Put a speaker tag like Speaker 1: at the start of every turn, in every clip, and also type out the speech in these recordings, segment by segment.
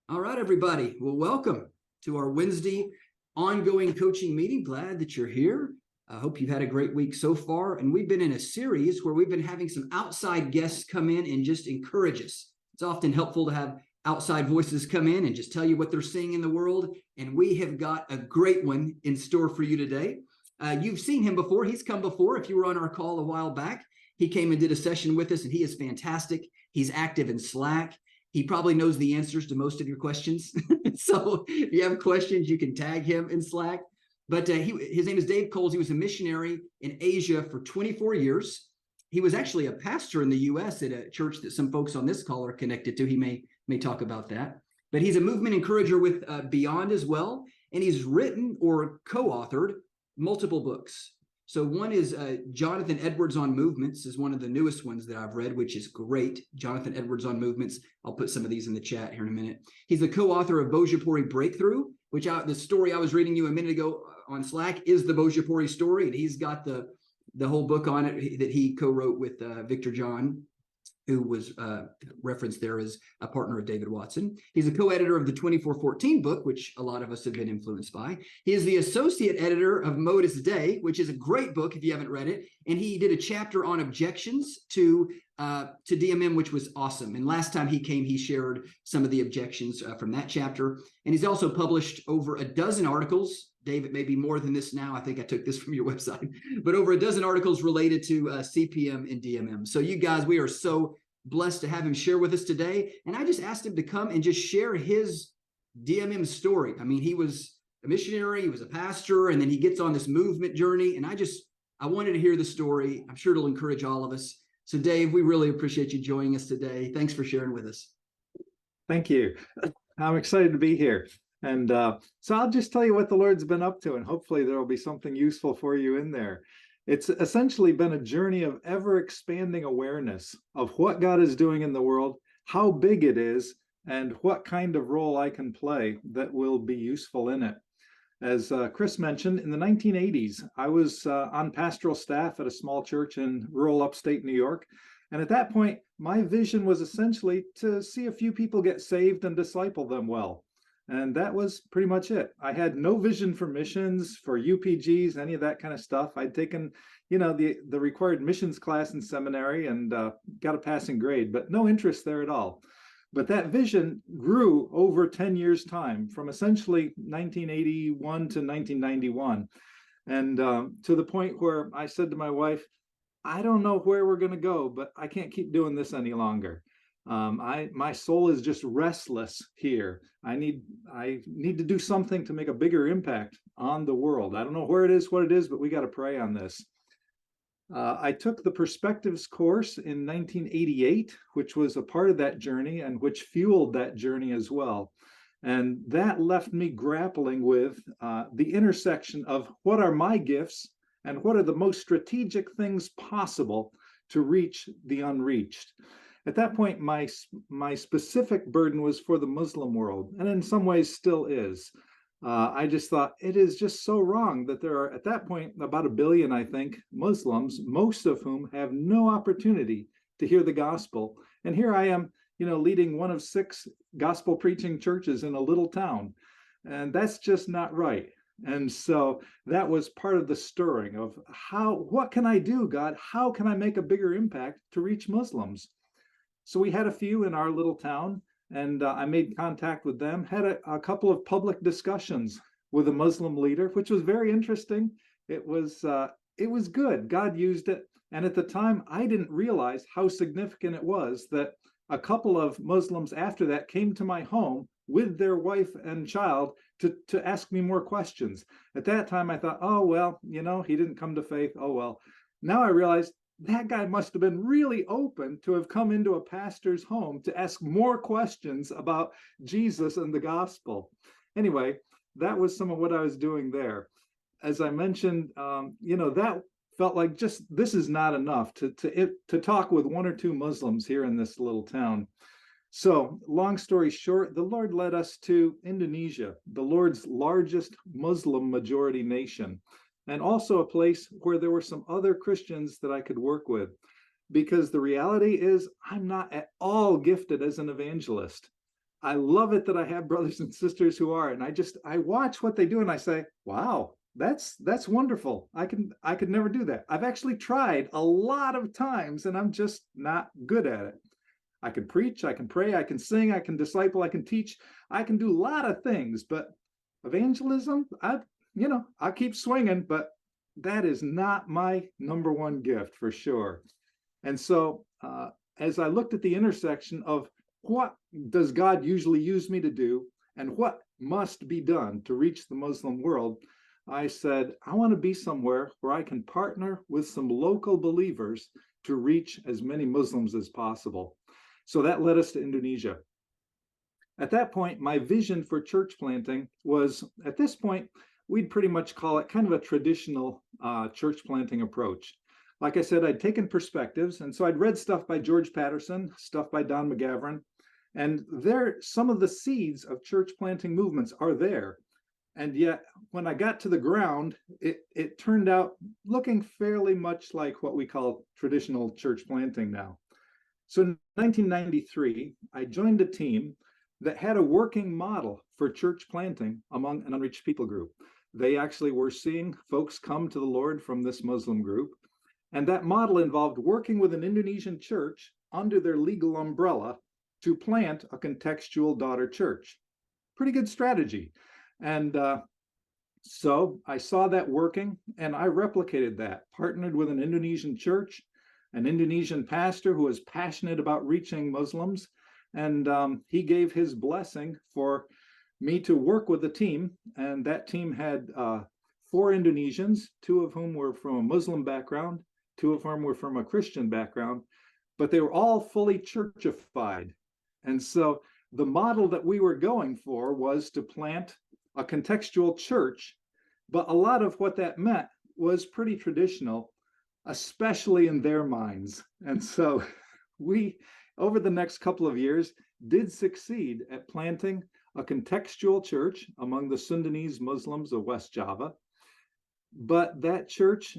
Speaker 1: All right, everybody. Well, welcome to our Wednesday ongoing coaching meeting. Glad that you're here. I hope you've had a great week so far. And we've been in a series where we've been having some outside guests come in and just encourage us. It's often helpful to have outside voices come in and just tell you what they're seeing in the world. And we have got a great one in store for you today. You've seen him before. He's come before. If you were on our call a while back, he came and did a session with us, and he is fantastic. He's active in Slack. He probably knows the answers to most of your questions. So if you have questions, you can tag him in Slack. But his name is Dave Coles. He was a missionary in Asia for 24 years. He was actually a pastor in the U.S. at a church that some folks on this call are connected to. He may talk about that. But he's a movement encourager with Beyond as well. And he's written or co-authored multiple books. So one is Jonathan Edwards on Movements is one of the newest ones that I've read, which is great. Jonathan Edwards on Movements. I'll put some of these in the chat here in a minute. He's the co-author of Bojapuri Breakthrough, which the story I was reading you a minute ago on Slack is the Bojapuri story. And he's got the whole book on it that he co-wrote with Victor John, who was referenced there as a partner of David Watson. He's a co-editor of the 2414 book, which a lot of us have been influenced by. He is the associate editor of Modus Dei, which is a great book if you haven't read it. And he did a chapter on objections to DMM, which was awesome. And last time he came, he shared some of the objections from that chapter. And he's also published over a dozen articles. Dave, it may be more than this now. I think I took this from your website, but over a dozen articles related to CPM and DMM. So you guys, we are so blessed to have him share with us today. And I just asked him to come and just share his DMM story. I mean, he was a missionary, he was a pastor, and then he gets on this movement journey. And I wanted to hear the story. I'm sure it'll encourage all of us. So Dave, we really appreciate you joining us today. Thanks for sharing with us.
Speaker 2: Thank you. I'm excited to be here. And so I'll just tell you what the Lord's been up to, and hopefully there will be something useful for you in there. It's essentially been a journey of ever expanding awareness of what God is doing in the world, how big it is, and what kind of role I can play that will be useful in it. As Chris mentioned, in the 1980s, I was on pastoral staff at a small church in rural upstate New York. And at that point, my vision was essentially to see a few people get saved and disciple them well. And that was pretty much it. I had no vision for missions, for UPGs, any of that kind of stuff. I'd taken, the required missions class in seminary and got a passing grade, but no interest there at all. But that vision grew over 10 years' time, from essentially 1981 to 1991. And to the point where I said to my wife, I don't know where we're going to go, but I can't keep doing this any longer. My soul is just restless here. I need to do something to make a bigger impact on the world. I don't know where it is, what it is, but we got to pray on this. I took the Perspectives course in 1988, which was a part of that journey and which fueled that journey as well. And that left me grappling with the intersection of what are my gifts and what are the most strategic things possible to reach the unreached. At that point, my specific burden was for the Muslim world, and in some ways still is. I just thought it is just so wrong that there are, at that point, about 1 billion, I think, Muslims, most of whom have no opportunity to hear the gospel. And here I am, leading one of 6 gospel preaching churches in a little town. And that's just not right. And so that was part of the stirring of what can I do, God? How can I make a bigger impact to reach Muslims? So we had a few in our little town, and I made contact with them, had a couple of public discussions with a Muslim leader, which was very interesting. It was good. God used it. And at the time, I didn't realize how significant it was that a couple of Muslims after that came to my home with their wife and child to ask me more questions. At that time, I thought, oh, well, he didn't come to faith. Oh, well. Now I realized that guy must have been really open to have come into a pastor's home to ask more questions about Jesus and the gospel. Anyway, that was some of what I was doing there. As I mentioned, that felt like just this is not enough to talk with 1 or 2 Muslims here in this little town. So long story short, the Lord led us to Indonesia, the Lord's largest Muslim majority nation, and also a place where there were some other Christians that I could work with, because the reality is I'm not at all gifted as an evangelist. I love it that I have brothers and sisters who are, and I watch what they do and I say, wow, that's wonderful. I could never do that. I've actually tried a lot of times and I'm just not good at it. I can preach, I can pray, I can sing, I can disciple, I can teach, I can do a lot of things, but evangelism, I'll keep swinging, but that is not my number one gift for sure. And so as I looked at the intersection of what does God usually use me to do and what must be done to reach the Muslim world, I said, I want to be somewhere where I can partner with some local believers to reach as many Muslims as possible. So that led us to Indonesia. At that point, my vision for church planting was, at this point, we'd pretty much call it kind of a traditional church planting approach. Like I said, I'd taken perspectives, and so I'd read stuff by George Patterson, stuff by Don McGavran, and there, some of the seeds of church planting movements are there. And yet, when I got to the ground, it turned out looking fairly much like what we call traditional church planting now. So in 1993, I joined a team that had a working model for church planting among an unreached people group. They actually were seeing folks come to the Lord from this Muslim group. And that model involved working with an Indonesian church under their legal umbrella to plant a contextual daughter church. Pretty good strategy. And so I saw that working and I replicated that, partnered with an Indonesian church, an Indonesian pastor who was passionate about reaching Muslims. And he gave his blessing for me to work with the team. And that team had 4 Indonesians, 2 of whom were from a Muslim background, 2 of whom were from a Christian background, but they were all fully churchified. And so the model that we were going for was to plant a contextual church, but a lot of what that meant was pretty traditional, especially in their minds. And so we, over the next couple of years, did succeed at planting a contextual church among the Sundanese Muslims of West Java. But that church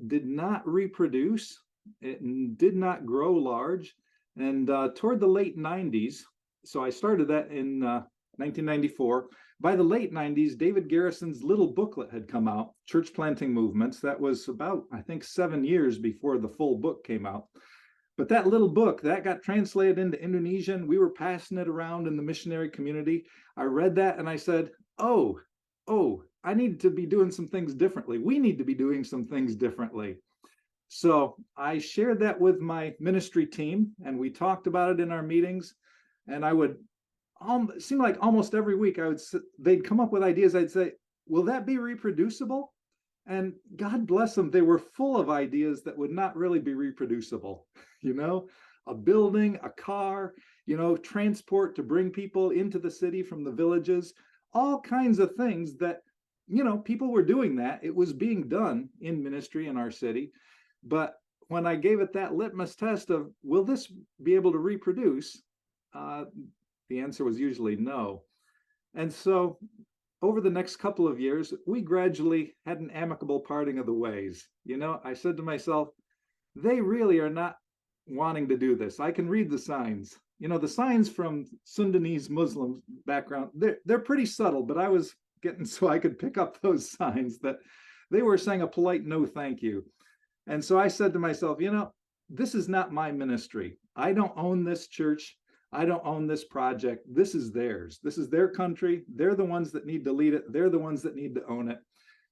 Speaker 2: did not reproduce, it did not grow large. And toward the late 90s, so I started that in 1994. By the late 90s, David Garrison's little booklet had come out, Church Planting Movements. That was about, I think, 7 years before the full book came out. But that little book, that got translated into Indonesian. We were passing it around in the missionary community. I read that and I said, oh, I need to be doing some things differently. We need to be doing some things differently. So I shared that with my ministry team and we talked about it in our meetings. And I would, seem like almost every week they'd come up with ideas. I'd say, will that be reproducible? And God bless them, they were full of ideas that would not really be reproducible. A building, a car, transport to bring people into the city from the villages, all kinds of things that, people were doing that. It was being done in ministry in our city. But when I gave it that litmus test of, will this be able to reproduce? The answer was usually no. And so over the next couple of years, we gradually had an amicable parting of the ways. I said to myself, they really are not wanting to do this. I can read the signs. The signs from Sundanese Muslim background, they're pretty subtle, but I was getting so I could pick up those signs that they were saying a polite no thank you. And so I said to myself, this is not my ministry. I don't own this church. I don't own this project. This is theirs. This is their country. They're the ones that need to lead it. They're the ones that need to own it.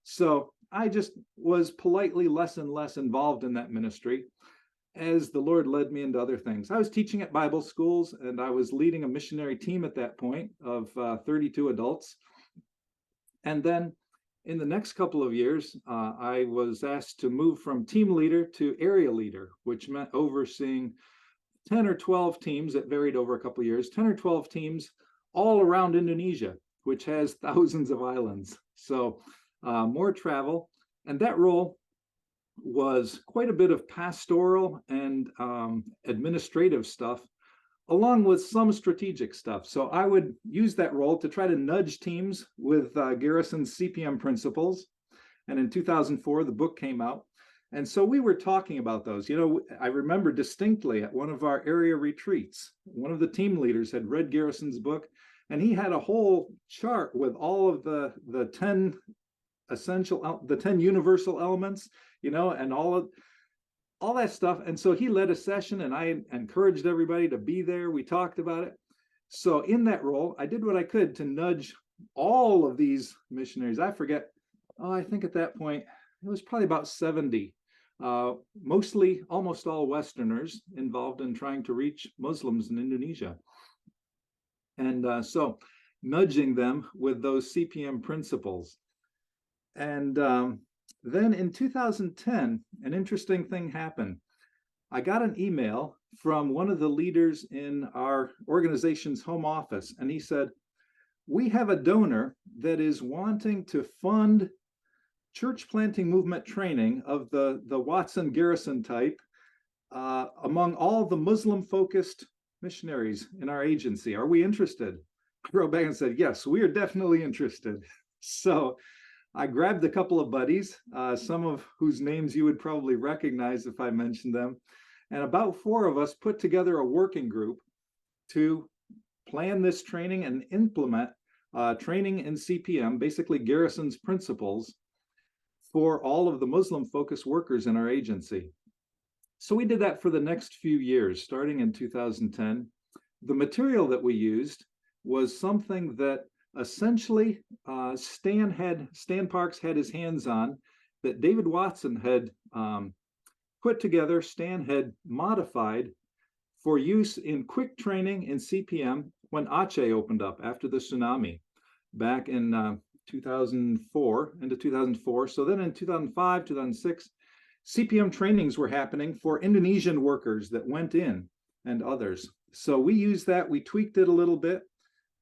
Speaker 2: So I just was politely less and less involved in that ministry as the Lord led me into other things. I was teaching at Bible schools and I was leading a missionary team at that point of 32 adults. And then in the next couple of years, I was asked to move from team leader to area leader, which meant overseeing 10 or 12 teams that varied over a couple of years, 10 or 12 teams all around Indonesia, which has thousands of islands. So more travel. And that role was quite a bit of pastoral and administrative stuff, along with some strategic stuff. So I would use that role to try to nudge teams with Garrison's CPM principles. And in 2004, the book came out. And so we were talking about those. I remember distinctly at one of our area retreats, one of the team leaders had read Garrison's book And he had a whole chart with all of the 10 the 10 universal elements, and all that stuff. And so he led a session, and I encouraged everybody to be there. We talked about it. So in that role, I did what I could to nudge all of these missionaries. I forget, I think at that point, it was probably about 70, mostly almost all Westerners involved in trying to reach Muslims in Indonesia. And so nudging them with those CPM principles. And then in 2010, an interesting thing happened. I got an email from one of the leaders in our organization's home office, and he said, we have a donor that is wanting to fund church planting movement training of the Watson Garrison type among all the Muslim-focused missionaries in our agency. Are we interested? I wrote back and said, yes, we are definitely interested. So I grabbed a couple of buddies, some of whose names you would probably recognize if I mentioned them. And about 4 of us put together a working group to plan this training and implement training in CPM, basically Garrison's principles, for all of the Muslim-focused workers in our agency. So we did that for the next few years, starting in 2010. The material that we used was something that essentially Stan Parks had his hands on, that David Watson had put together, Stan had modified for use in quick training in CPM when Aceh opened up after the tsunami back in 2004, into 2004. So then in 2005, 2006, CPM trainings were happening for Indonesian workers that went in and others. So we used that, we tweaked it a little bit.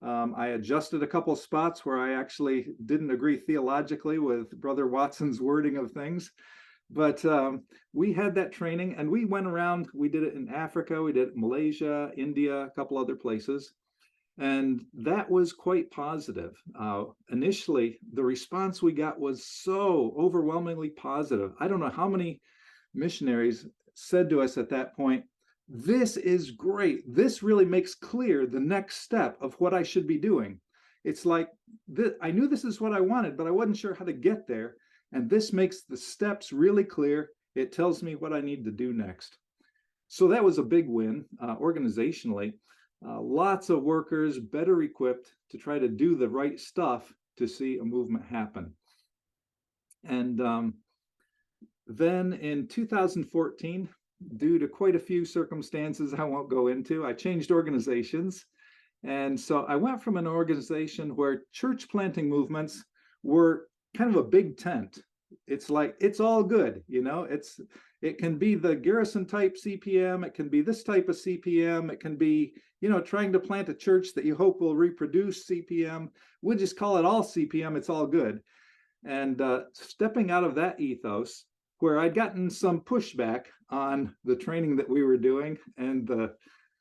Speaker 2: I adjusted a couple of spots where I actually didn't agree theologically with Brother Watson's wording of things. But we had that training, and we went around, we did it in Africa, we did it in Malaysia, India, a couple other places. And that was quite positive. Initially, the response we got was so overwhelmingly positive. I don't know how many missionaries said to us at that point, this is great. This really makes clear the next step of what I should be doing. It's like, I knew this is what I wanted, but I wasn't sure how to get there. And this makes the steps really clear. It tells me what I need to do next. So that was a big win organizationally. Lots of workers better equipped to try to do the right stuff to see a movement happen. And then in 2014, due to quite a few circumstances I won't go into, I changed organizations. And so I went from an organization where church planting movements were kind of a big tent. It's like, it's all good, it can be the Garrison type CPM, it can be this type of CPM, it can be, trying to plant a church that you hope will reproduce CPM. We'll just call it all CPM, it's all good. And stepping out of that ethos, where I'd gotten some pushback on the training that we were doing and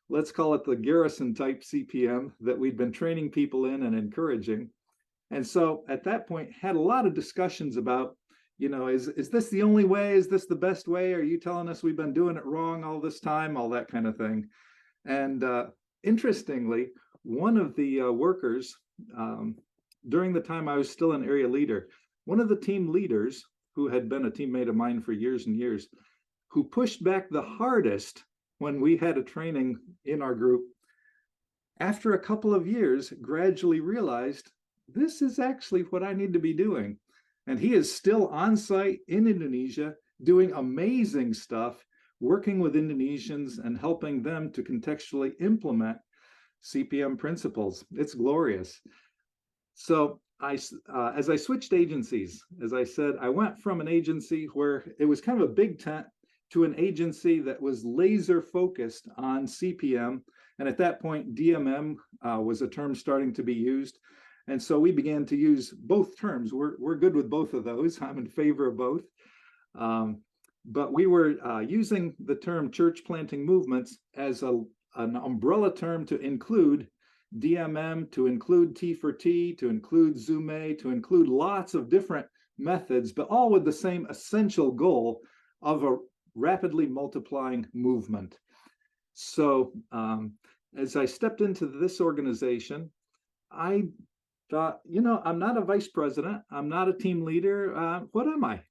Speaker 2: let's call it the Garrison type CPM that we'd been training people in and encouraging. And so at that point, had a lot of discussions about, is this the only way? Is this the best way? Are you telling us we've been doing it wrong all this time? All that kind of thing. And interestingly, one of the workers, during the time I was still an area leader, one of the team leaders, who had been a teammate of mine for years and years, who pushed back the hardest when we had a training in our group, after a couple of years, gradually realized, this is actually what I need to be doing. And he is still on site in Indonesia, doing amazing stuff, working with Indonesians and helping them to contextually implement CPM principles. It's glorious. So as I switched agencies, as I said, I went from an agency where it was kind of a big tent to an agency that was laser focused on CPM. And at that point, DMM was a term starting to be used. And so we began to use both terms. We're good with both of those. I'm in favor of both. But we were using the term church planting movements as an umbrella term to include DMM, to include T for T, to include Zume, to include lots of different methods, but all with the same essential goal of a rapidly multiplying movement. So as I stepped into this organization, I thought, I'm not a vice president. I'm not a team leader. What am I?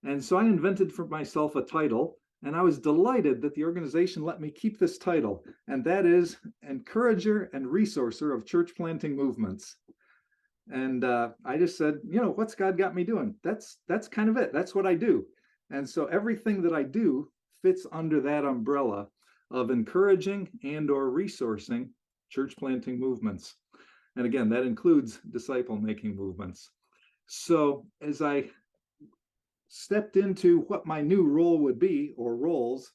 Speaker 2: And so I invented for myself a title, and I was delighted that the organization let me keep this title, and that is Encourager and Resourcer of Church Planting Movements. And I just said, what's God got me doing? That's kind of it. That's what I do. And so everything that I do fits under that umbrella of encouraging and or resourcing church planting movements. And again, that includes disciple making movements. So as I stepped into what my new role would be, or roles,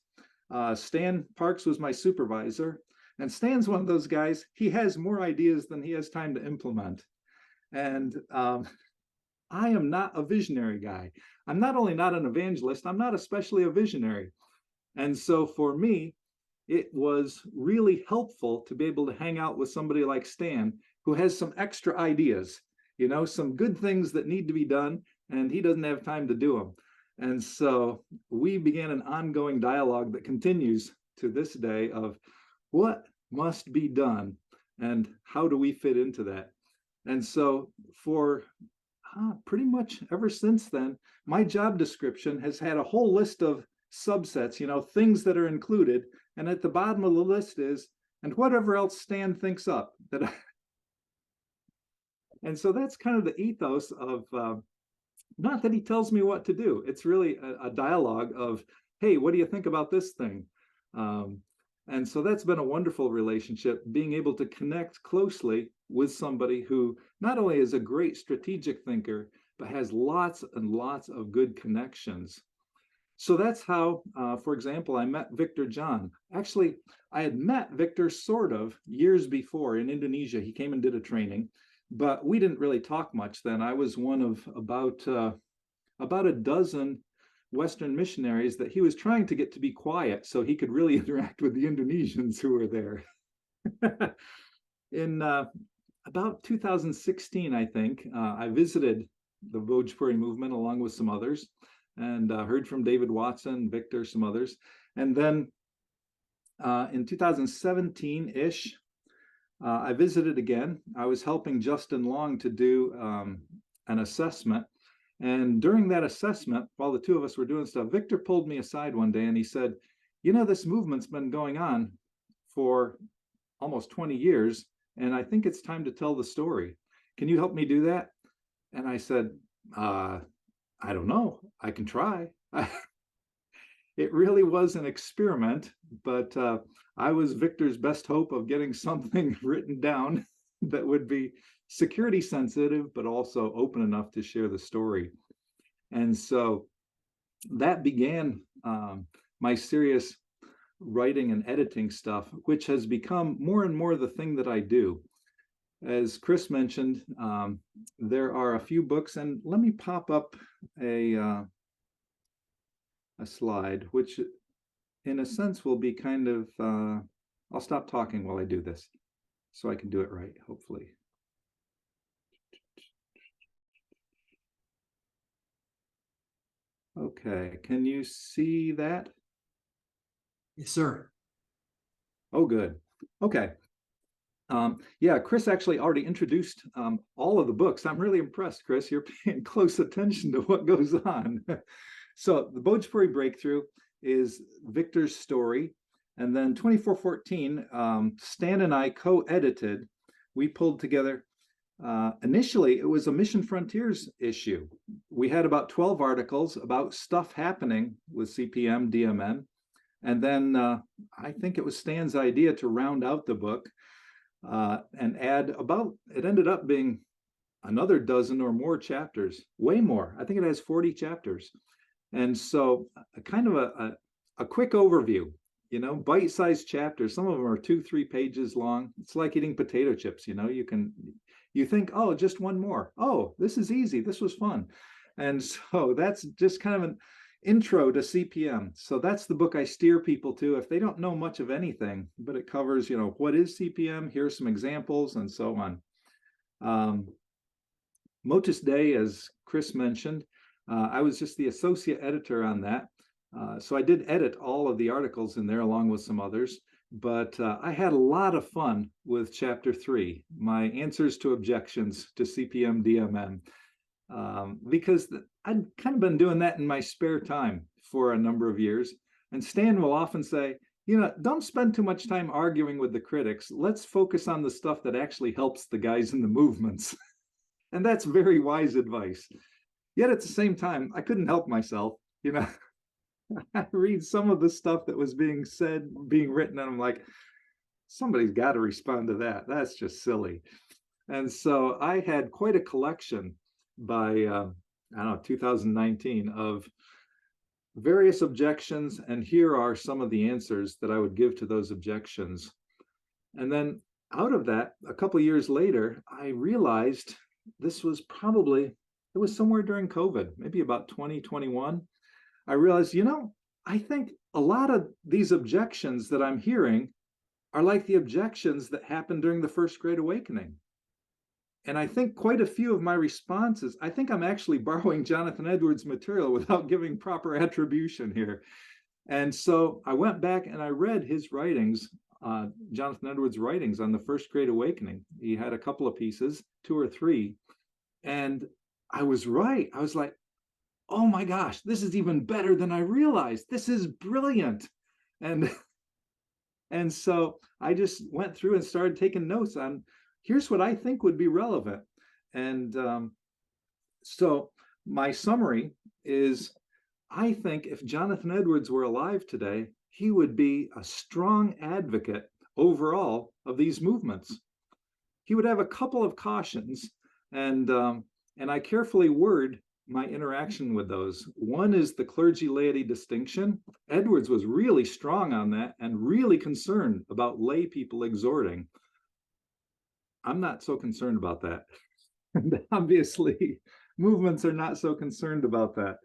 Speaker 2: Stan Parks was my supervisor. And Stan's one of those guys, he has more ideas than he has time to implement. And I am not a visionary guy. I'm not only not an evangelist, I'm not especially a visionary. And so for me, it was really helpful to be able to hang out with somebody like Stan, who has some extra ideas, some good things that need to be done, and he doesn't have time to do them. And so we began an ongoing dialogue that continues to this day of what must be done and how do we fit into that. And so for pretty much ever since then, my job description has had a whole list of subsets, things that are included. And at the bottom of the list is, and whatever else Stan thinks up. And so that's kind of the ethos of, not that he tells me what to do. It's really a dialogue of, hey, what do you think about this thing? And so that's been a wonderful relationship, being able to connect closely with somebody who not only is a great strategic thinker, but has lots and lots of good connections. So that's how, for example, I met Victor John. Actually, I had met Victor sort of years before in Indonesia. He came and did a training, but we didn't really talk much then. I was one of about a dozen Western missionaries that he was trying to get to be quiet so he could really interact with the Indonesians who were there. In about 2016, I think, I visited the Bhojpuri movement along with some others, and heard from David Watson, Victor, some others. And then in 2017-ish, I visited again. I was helping Justin Long to do an assessment. And during that assessment, while the two of us were doing stuff, Victor pulled me aside one day and he said, this movement's been going on for almost 20 years, and I think it's time to tell the story. Can you help me do that? And I said, I don't know. I can try. It really was an experiment, but I was Victor's best hope of getting something written down that would be security sensitive, but also open enough to share the story. And so that began my serious writing and editing stuff, which has become more and more the thing that I do. As Chris mentioned, there are a few books, and let me pop up a slide, which in a sense will be kind of, I'll stop talking while I do this so I can do it right, hopefully. Okay, can you see that?
Speaker 1: Yes, sir.
Speaker 2: Oh, good. Okay. Yeah, Chris actually already introduced all of the books. I'm really impressed, Chris. You're paying close attention to what goes on. So the Bhojpuri Breakthrough is Victor's story. And then 2414, Stan and I co-edited. We pulled together, initially it was a Mission Frontiers issue. We had about 12 articles about stuff happening with CPM, DMN. And then I think it was Stan's idea to round out the book and add it ended up being another dozen or more chapters, way more. I think it has 40 chapters. And so kind of a quick overview, bite-sized chapters. Some of them are 2-3 pages long. It's like eating potato chips, you think, oh, just one more. Oh, this is easy. This was fun. And so that's just kind of an intro to CPM. So that's the book I steer people to if they don't know much of anything, but it covers, what is CPM? Here's some examples and so on. Motus Dei, as Chris mentioned, I was just the associate editor on that. So I did edit all of the articles in there along with some others. but I had a lot of fun with chapter 3, my answers to objections to CPM DMM, because I'd kind of been doing that in my spare time for a number of years. And Stan will often say, don't spend too much time arguing with the critics. Let's focus on the stuff that actually helps the guys in the movements. And that's very wise advice. Yet at the same time, I couldn't help myself. I read some of the stuff that was being said, being written, and I'm like, somebody's got to respond to that. That's just silly. And so I had quite a collection by, I don't know, 2019 of various objections. And here are some of the answers that I would give to those objections. And then out of that, a couple of years later, I realized this was probably, it was somewhere during COVID, maybe about 2021. I realized, I think a lot of these objections that I'm hearing are like the objections that happened during the First Great Awakening. And I think quite a few of my responses, I think I'm actually borrowing Jonathan Edwards' material without giving proper attribution here. And so I went back and I read his writings, Jonathan Edwards' writings on the First Great Awakening. He had a couple of pieces, 2 or 3. And I was right. I was like, oh my gosh, this is even better than I realized. This is brilliant. And so I just went through and started taking notes on, here's what I think would be relevant. And so my summary is, I think if Jonathan Edwards were alive today, he would be a strong advocate overall of these movements. He would have a couple of cautions, and I carefully word my interaction with those. One is the clergy-laity distinction. Edwards was really strong on that and really concerned about lay people exhorting. I'm not so concerned about that. And obviously, movements are not so concerned about that.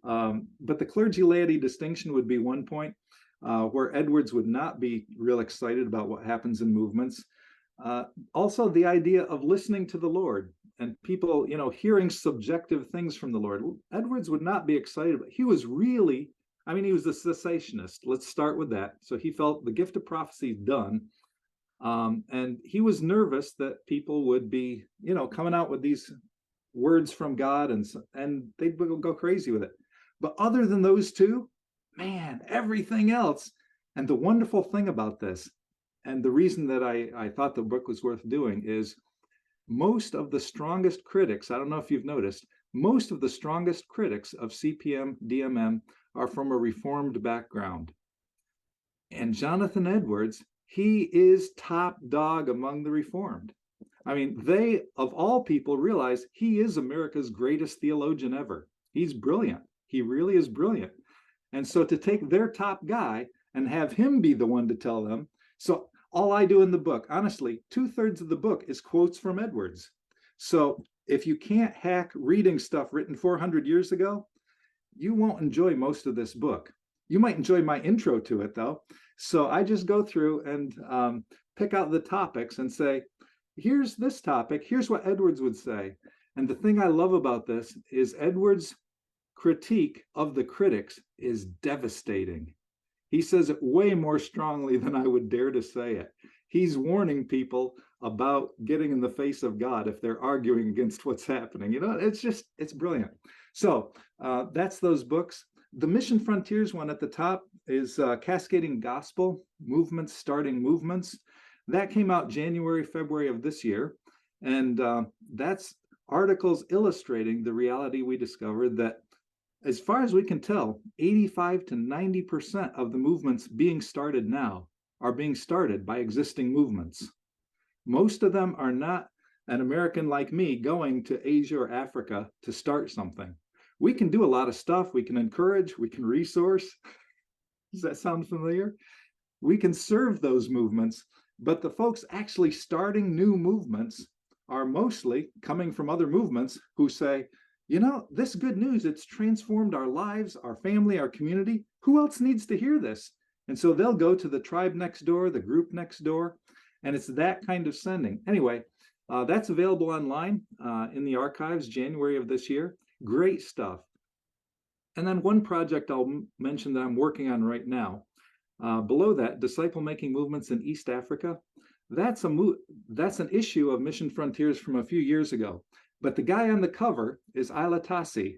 Speaker 2: But the clergy-laity distinction would be one point where Edwards would not be real excited about what happens in movements. Also, the idea of listening to the Lord and people, hearing subjective things from the Lord. Edwards would not be excited, but he was really, he was a cessationist. Let's start with that. So he felt the gift of prophecy done. And he was nervous that people would be, coming out with these words from God and they'd go crazy with it. But other than those two, man, everything else. And the wonderful thing about this, and the reason that I thought the book was worth doing, is most of the strongest critics, I don't know if you've noticed, most of the strongest critics of CPM DMM are from a Reformed background. And Jonathan Edwards, he is top dog among the Reformed. They, of all people, realize he is America's greatest theologian ever. He's brilliant. He really is brilliant. And so to take their top guy and have him be the one to tell them. So all I do in the book, honestly, 2/3 of the book is quotes from Edwards. So if you can't hack reading stuff written 400 years ago, you won't enjoy most of this book. You might enjoy my intro to it, though. So I just go through and pick out the topics and say, here's this topic, here's what Edwards would say. And the thing I love about this is Edwards' critique of the critics is devastating. He says it way more strongly than I would dare to say it. He's warning people about getting in the face of God if they're arguing against what's happening. It's brilliant. So that's those books. The Mission Frontiers one at the top is Cascading Gospel, Movements Starting Movements. That came out January, February of this year. And that's articles illustrating the reality we discovered that, as far as we can tell, 85 to 90% of the movements being started now are being started by existing movements. Most of them are not an American like me going to Asia or Africa to start something. We can do a lot of stuff. We can encourage, we can resource. Does that sound familiar? We can serve those movements, but the folks actually starting new movements are mostly coming from other movements who say, this good news, it's transformed our lives, our family, our community. Who else needs to hear this? And so they'll go to the tribe next door, the group next door, and it's that kind of sending. Anyway, that's available online in the archives, January of this year. Great stuff. And then one project I'll mention that I'm working on right now. Below that, disciple-making movements in East Africa. That's an issue of Mission Frontiers from a few years ago. But the guy on the cover is Ila Tassi,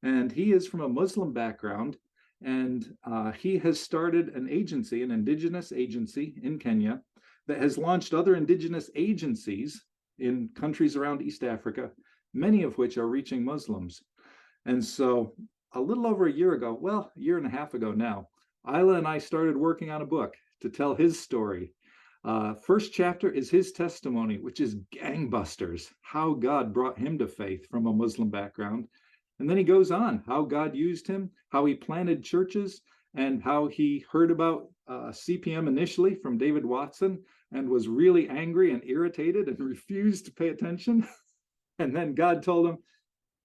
Speaker 2: and he is from a Muslim background, and he has started an agency, an indigenous agency in Kenya, that has launched other indigenous agencies in countries around East Africa, many of which are reaching Muslims. And so a little over a year ago, well, a year and a half ago now, Ila and I started working on a book to tell his story. First chapter is his testimony, which is gangbusters, how God brought him to faith from a Muslim background. And then he goes on how God used him, how he planted churches, and how he heard about CPM initially from David Watson and was really angry and irritated and refused to pay attention. And then God told him,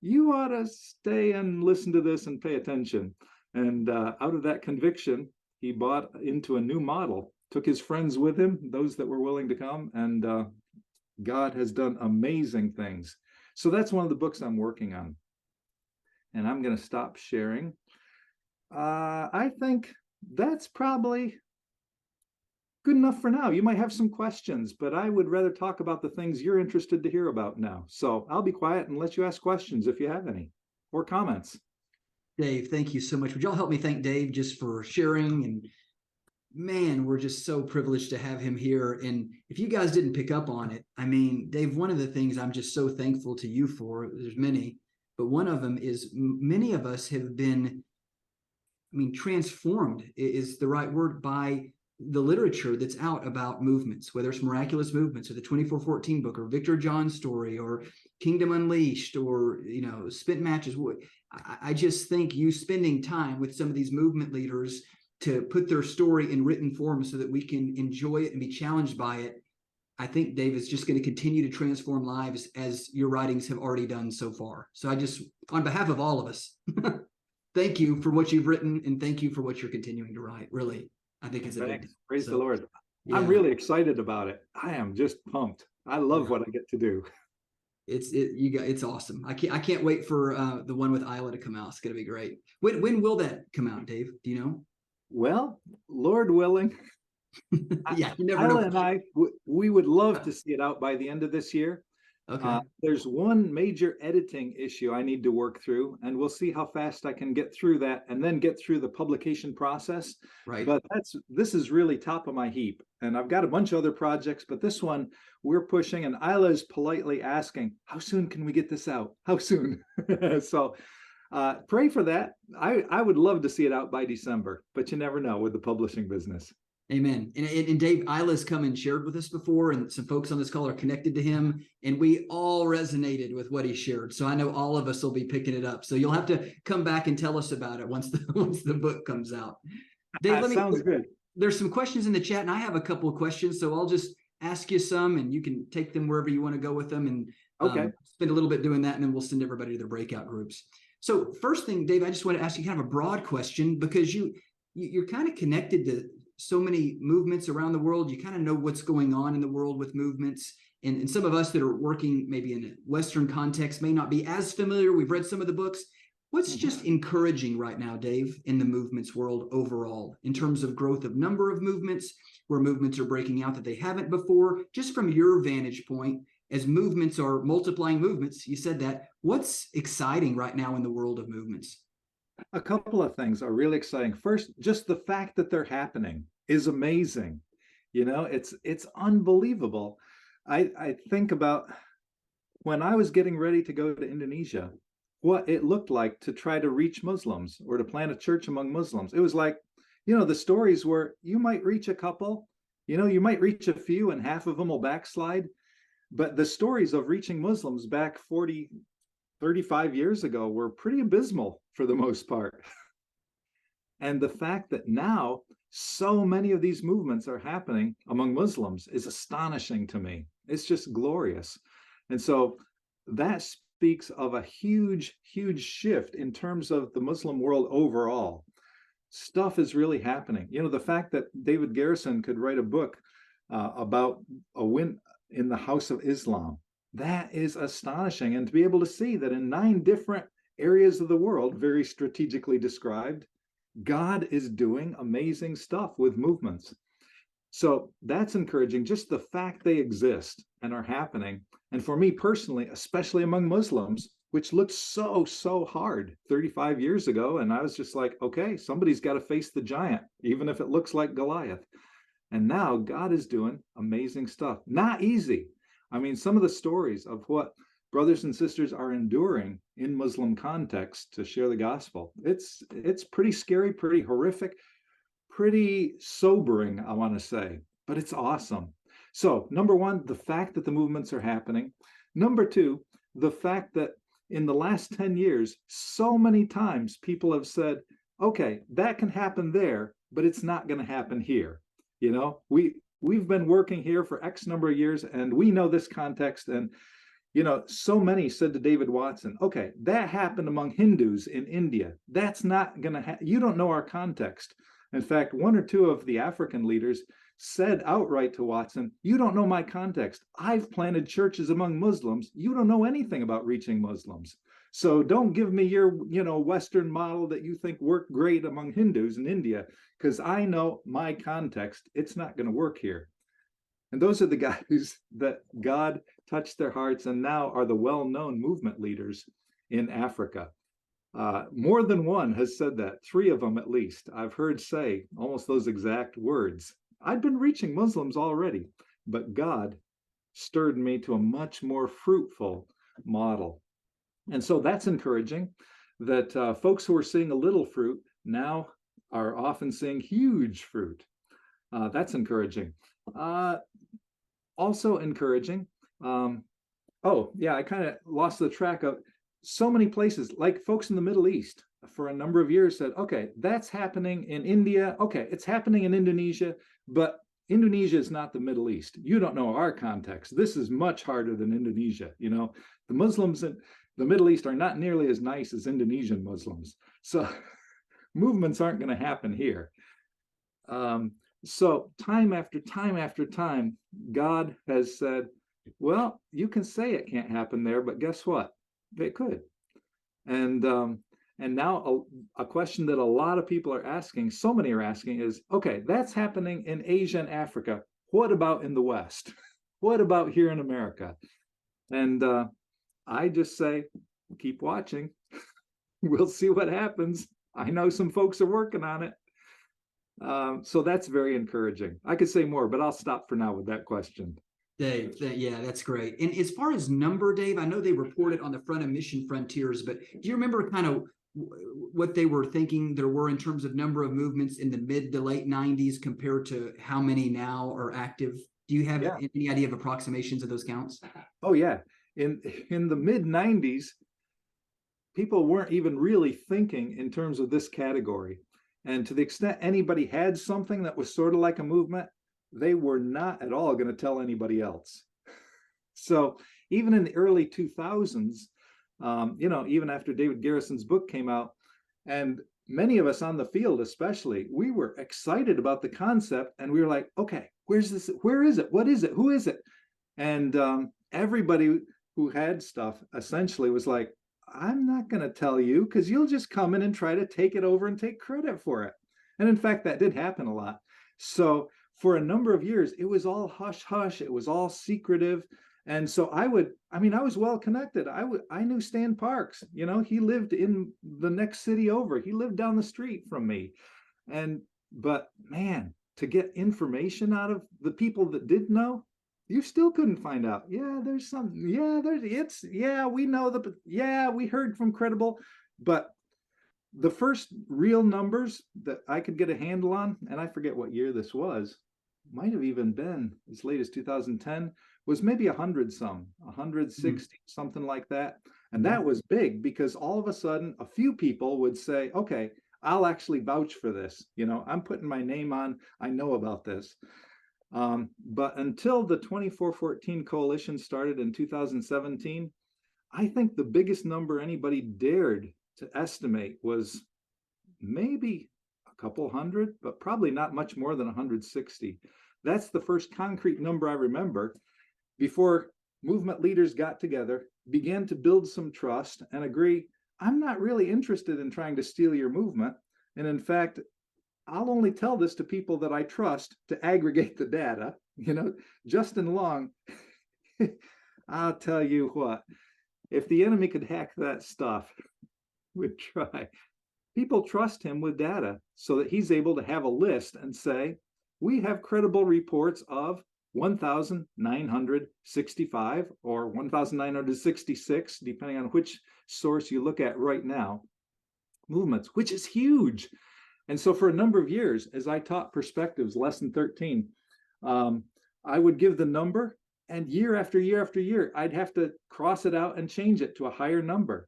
Speaker 2: you ought to stay and listen to this and pay attention. And out of that conviction, he bought into a new model, took his friends with him, those that were willing to come, and God has done amazing things. So that's one of the books I'm working on. And I'm going to stop sharing. I think that's probably good enough for now. You might have some questions, but I would rather talk about the things you're interested to hear about now. So I'll be quiet and let you ask questions if you have any or comments.
Speaker 1: Dave, thank you so much. Would y'all help me thank Dave just for sharing? And man, we're just so privileged to have him here. And if you guys didn't pick up on it, I mean, Dave, one of the things I'm just so thankful to you for, there's many, but one of them is many of us have been, transformed is the right word, by the literature that's out about movements, whether it's Miraculous Movements or the 2414 book or Victor John's story or Kingdom Unleashed or, Spit Matches. I just think you spending time with some of these movement leaders to put their story in written form so that we can enjoy it and be challenged by it, I think, Dave, is just going to continue to transform lives as your writings have already done so far. So I just, on behalf of all of us, thank you for what you've written and thank you for what you're continuing to write. Really, I think it's a big deal.
Speaker 2: Praise the Lord. Yeah. I'm really excited about it. I am just pumped. I love what I get to do.
Speaker 1: It's awesome. I can't wait for the one with Ila to come out. It's going to be great. When will that come out, Dave? Do you know?
Speaker 2: Well, Lord willing.
Speaker 1: Yeah, you never know.
Speaker 2: Ila and we would love to see it out by the end of this year.
Speaker 1: Okay.
Speaker 2: There's one major editing issue I need to work through, and we'll see how fast I can get through that and then get through the publication process.
Speaker 1: Right.
Speaker 2: But this is really top of my heap. And I've got a bunch of other projects, but this one we're pushing, and Ila is politely asking, how soon can we get this out? How soon? So pray for that. I would love to see it out by December, but you never know with the publishing business.
Speaker 1: Amen. And Dave, Ila's come and shared with us before, and some folks on this call are connected to him, and we all resonated with what he shared. So I know all of us will be picking it up. So you'll have to come back and tell us about it once the book comes out. Dave,
Speaker 2: sounds good.
Speaker 1: There's some questions in the chat, and I have a couple of questions, so I'll just ask you some, and you can take them wherever you want to go with them, and spend a little bit doing that, and then we'll send everybody to their breakout groups. So first thing, Dave, I just want to ask you kind of a broad question, because you're kind of connected to so many movements around the world. You kind of know what's going on in the world with movements. And some of us that are working maybe in a Western context may not be as familiar. We've read some of the books. What's just encouraging right now, Dave, in the movements world overall, in terms of growth of number of movements, where movements are breaking out that they haven't before, just from your vantage point, as movements are multiplying movements, you said that, what's exciting right now in the world of movements?
Speaker 2: A couple of things are really exciting. First, just the fact that they're happening is amazing. It's unbelievable. I think about when I was getting ready to go to Indonesia, what it looked like to try to reach Muslims or to plant a church among Muslims. It was like, the stories were, you might reach a couple, you might reach a few and half of them will backslide. But the stories of reaching Muslims back 35 years ago were pretty abysmal for the most part. And the fact that now so many of these movements are happening among Muslims is astonishing to me. It's just glorious. And so that speaks of a huge, huge shift in terms of the Muslim world overall. Stuff is really happening. The fact that David Garrison could write a book about a win in the House of Islam, that is astonishing. And to be able to see that in 9 different areas of the world, very strategically described, God is doing amazing stuff with movements. So that's encouraging, just the fact they exist and are happening. And for me personally, especially among Muslims, which looked so hard 35 years ago. And I was just like, okay, somebody's got to face the giant, even if it looks like Goliath. And now God is doing amazing stuff. Not easy. I mean, some of the stories of what brothers and sisters are enduring in Muslim context to share the gospel, it's pretty scary, pretty horrific, pretty sobering, I want to say, but it's awesome. So, number one, the fact that the movements are happening. Number two, the fact that in the last 10 years, so many times people have said, okay, that can happen there, but it's not going to happen here. You know, we've been working here for X number of years and we know this context. And, you know, so many said to David Watson, okay, that happened among Hindus in India. That's not going to happen. You don't know our context. In fact, one or two of the African leaders said outright to Watson, you don't know my context. I've planted churches among Muslims. You don't know anything about reaching Muslims. So don't give me your, Western model that you think worked great among Hindus in India, because I know my context. It's not going to work here. And those are the guys that God touched their hearts and now are the well-known movement leaders in Africa. More than one has said that, 3 of them at least. I've heard say almost those exact words. I'd been reaching Muslims already, but God stirred me to a much more fruitful model. And so that's encouraging that folks who are seeing a little fruit now are often seeing huge fruit. That's encouraging. Also encouraging. I kind of lost the track of so many places, like folks in the Middle East for a number of years said, okay, that's happening in India. Okay, it's happening in Indonesia, but Indonesia is not the Middle East. You don't know our context. This is much harder than Indonesia. You know, the Muslims in the Middle East are not nearly as nice as Indonesian Muslims. So movements aren't going to happen here. So time after time after time, God has said, well, you can say it can't happen there, but guess what? It could. And now a question that a lot of people are asking, so many are asking is, okay, that's happening in Asia and Africa. What about in the West? What about here in America? And I just say, keep watching. We'll see what happens. I know some folks are working on it. So that's very encouraging. I could say more, but I'll stop for now with that question.
Speaker 1: Dave, yeah, that's great. And as far as number, Dave, I know they reported on the front of Mission Frontiers, but do you remember kind of what they were thinking there were in terms of number of movements in the mid to late 90s compared to how many now are active? Do you have any idea of approximations of those counts?
Speaker 2: Oh, yeah. In the mid 90s, people weren't even really thinking in terms of this category. And to the extent anybody had something that was sort of like a movement, they were not at all going to tell anybody else. So even in the early 2000s, even after David Garrison's book came out, and many of us on the field especially, we were excited about the concept, and we were like, okay, where's this? Where is it? What is it? Who is it? And everybody who had stuff essentially was like, I'm not going to tell you because you'll just come in and try to take it over and take credit for it. And in fact, that did happen a lot. So for a number of years, it was all hush hush. It was all secretive. And so I was well connected. I knew Stan Parks. He lived in the next city over. He lived down the street from me. But man, to get information out of the people that did know, you still couldn't find out. Yeah, there's some. Yeah, we know we heard from credible, but the first real numbers that I could get a handle on, and I forget what year this was, might have even been as late as 2010, was maybe 160, something like that. And that was big because all of a sudden a few people would say, okay, I'll actually vouch for this. I'm putting my name on, I know about this. But until the 2414 coalition started in 2017, I think the biggest number anybody dared to estimate was maybe a couple hundred, but probably not much more than 160. That's the first concrete number I remember before movement leaders got together, began to build some trust and agree, I'm not really interested in trying to steal your movement. And in fact, I'll only tell this to people that I trust to aggregate the data. Justin Long, I'll tell you what, if the enemy could hack that stuff, we'd try. People trust him with data so that he's able to have a list and say, we have credible reports of 1,965 or 1,966, depending on which source you look at right now, movements, which is huge. And so for a number of years, as I taught Perspectives, lesson 13, I would give the number, and year after year after year, I'd have to cross it out and change it to a higher number.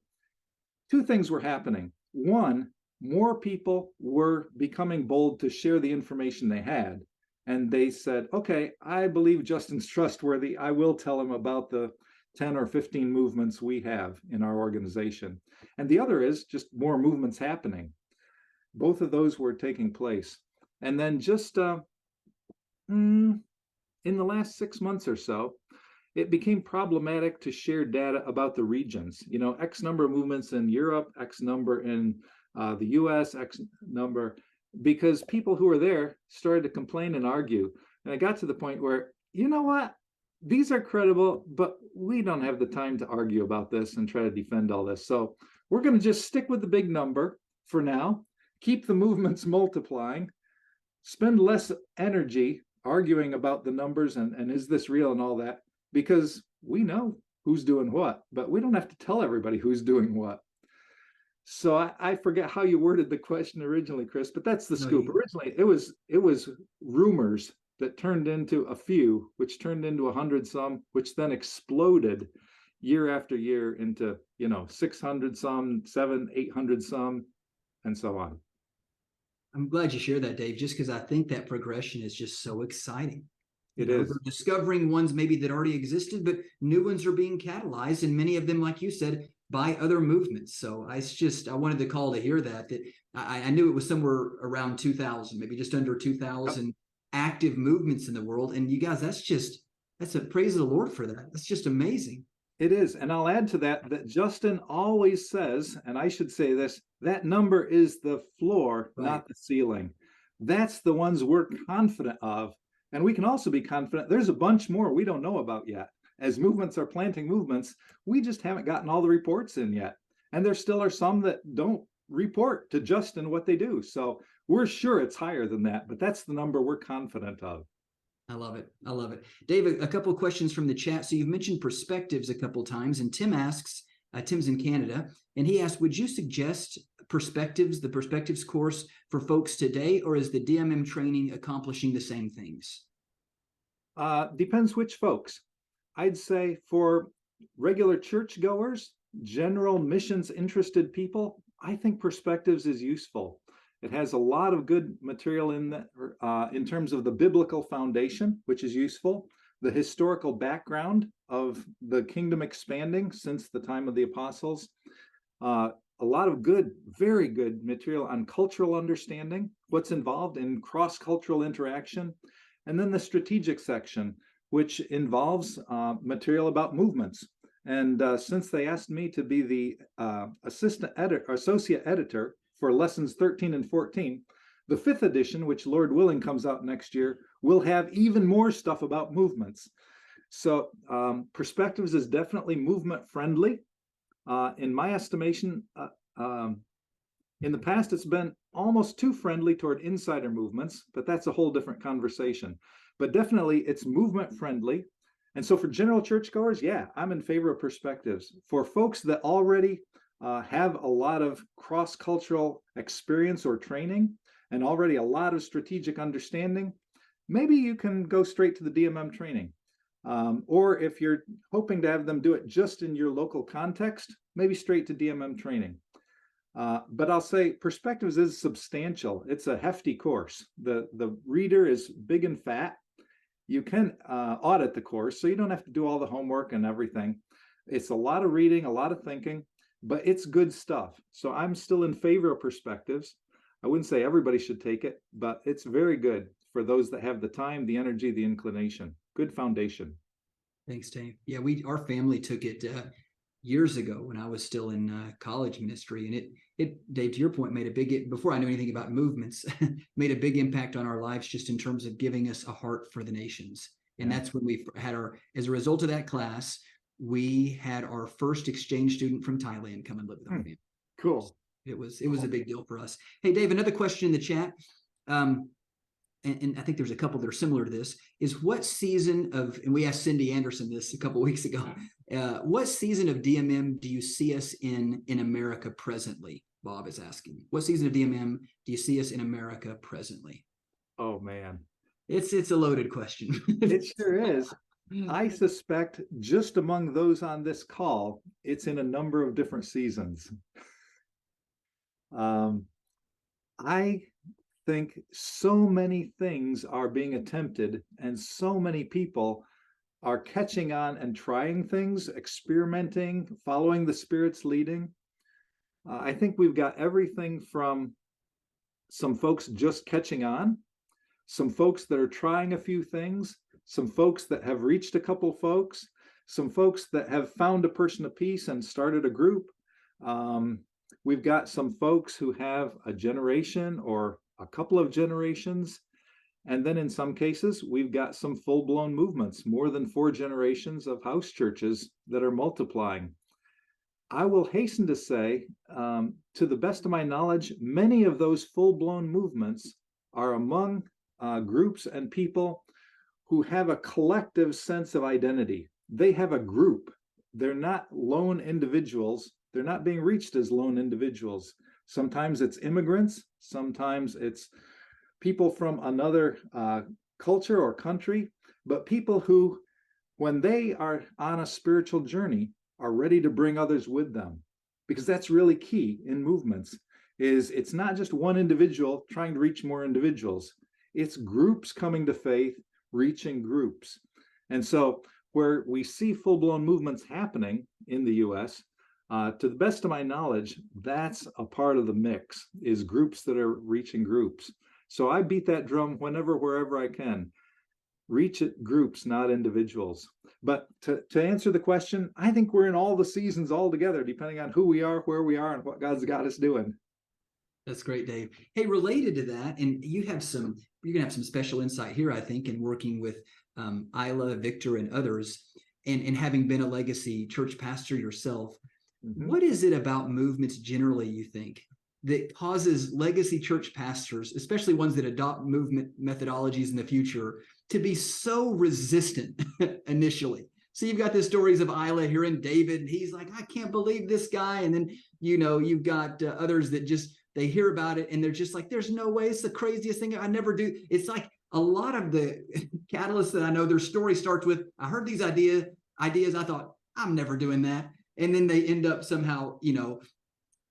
Speaker 2: Two things were happening. One, more people were becoming bold to share the information they had. And they said, okay, I believe Justin's trustworthy. I will tell him about the 10 or 15 movements we have in our organization. And the other is just more movements happening. Both of those were taking place. And then just in the last 6 months or so, it became problematic to share data about the regions. X number of movements in Europe, X number in the US, X number, because people who were there started to complain and argue. And I got to the point where, you know what? These are credible, but we don't have the time to argue about this and try to defend all this. So we're going to just stick with the big number for now, keep the movements multiplying, spend less energy arguing about the numbers and is this real and all that, because we know who's doing what, but we don't have to tell everybody who's doing what. So I forget how you worded the question originally, Chris, but that's the scoop. Originally, it was rumors that turned into a few, which turned into 100 some, which then exploded year after year into 600 some, 700, 800 some, and so on.
Speaker 1: I'm glad you shared that, Dave, just because I think that progression is just so exciting.
Speaker 2: It is.
Speaker 1: We're discovering ones maybe that already existed, but new ones are being catalyzed, and many of them, like you said, by other movements. So I wanted the call to hear that I knew it was somewhere around 2,000, maybe just under 2,000 active movements in the world. And you guys, that's a praise of the Lord for that. That's just amazing.
Speaker 2: It is. And I'll add to that Justin always says, and I should say this, that number is the floor, right, not the ceiling. That's the ones we're confident of. And we can also be confident there's a bunch more we don't know about yet. As movements are planting movements, we just haven't gotten all the reports in yet. And there still are some that don't report to Justin what they do. So we're sure it's higher than that, but that's the number we're confident of.
Speaker 1: I love it. I love it. Dave, a couple of questions from the chat. So you've mentioned Perspectives a couple of times, and Tim asks, Tim's in Canada, and he asked, would you suggest Perspectives, the Perspectives course for folks today, or is the DMM training accomplishing the same things?
Speaker 2: Depends which folks. I'd say for regular churchgoers, general missions interested people, I think Perspectives is useful. It has a lot of good material in that, in terms of the biblical foundation, which is useful, the historical background of the kingdom expanding since the time of the apostles, a lot of good, very good material on cultural understanding, what's involved in cross-cultural interaction, and then the strategic section, which involves material about movements. And since they asked me to be the associate editor for lessons 13 and 14, the 5th edition, which Lord willing comes out next year, will have even more stuff about movements. So Perspectives is definitely movement friendly. In my estimation, in the past, it's been almost too friendly toward insider movements, but that's a whole different conversation. But definitely it's movement friendly. And so for general churchgoers, yeah, I'm in favor of Perspectives. For folks that already have a lot of cross-cultural experience or training and already a lot of strategic understanding, maybe you can go straight to the DMM training. Or if you're hoping to have them do it just in your local context, maybe straight to DMM training. But I'll say Perspectives is substantial. It's a hefty course. The reader is big and fat. You can audit the course, so you don't have to do all the homework and everything. It's a lot of reading, a lot of thinking, but it's good stuff. So I'm still in favor of Perspectives. I wouldn't say everybody should take it, but it's very good for those that have the time, the energy, the inclination. Good foundation.
Speaker 1: Thanks, Dave. Yeah, our family took it years ago when I was still in college ministry, and it Dave, to your point, made a big, before I knew anything about movements, made a big impact on our lives just in terms of giving us a heart for the nations. And
Speaker 2: Yeah.
Speaker 1: that's when we had as a result of that class, we had our first exchange student from Thailand come and live with our family.
Speaker 2: Cool.
Speaker 1: It was a big deal for us. Hey, Dave, another question in the chat. And I think there's a couple that are similar to this, is what season of, and we asked Cindy Anderson this a couple of weeks ago, what season of DMM do you see us in America presently? Bob is asking. What season of DMM do you see us in America presently?
Speaker 2: Oh, man.
Speaker 1: It's a loaded question.
Speaker 2: It sure is. I suspect just among those on this call, it's in a number of different seasons. I think so many things are being attempted and so many people are catching on and trying things, experimenting, following the Spirit's leading. I think we've got everything from some folks just catching on, some folks that are trying a few things, some folks that have reached a couple folks, some folks that have found a person of peace and started a group. We've got some folks who have a generation or a couple of generations. And then in some cases, we've got some full-blown movements, more than 4 generations of house churches that are multiplying. I will hasten to say, to the best of my knowledge, many of those full-blown movements are among groups and people who have a collective sense of identity. They have a group. They're not lone individuals. They're not being reached as lone individuals. Sometimes it's immigrants. Sometimes it's people from another culture or country, but people who, when they are on a spiritual journey, are ready to bring others with them. Because that's really key in movements, is it's not just one individual trying to reach more individuals. It's groups coming to faith, reaching groups. And so where we see full-blown movements happening in the US, to the best of my knowledge, that's a part of the mix, is groups that are reaching groups. So I beat that drum wherever I can. Reach it groups, not individuals. But to answer the question, I think we're in all the seasons all together, depending on who we are, where we are, and what God's got us doing.
Speaker 1: That's great, Dave. Hey, related to that, and you're gonna have some special insight here, I think, in working with Isla, Victor, and others, and having been a legacy church pastor yourself. What is it about movements generally, you think, that causes legacy church pastors, especially ones that adopt movement methodologies in the future, to be so resistant initially? So you've got the stories of Isla here and David, and he's like, I can't believe this guy. And then, you've got others that just, they hear about it and they're just like, there's no way, it's the craziest thing I never do. It's like a lot of the catalysts that I know, their story starts with, I heard these ideas, I thought, I'm never doing that. And then they end up somehow,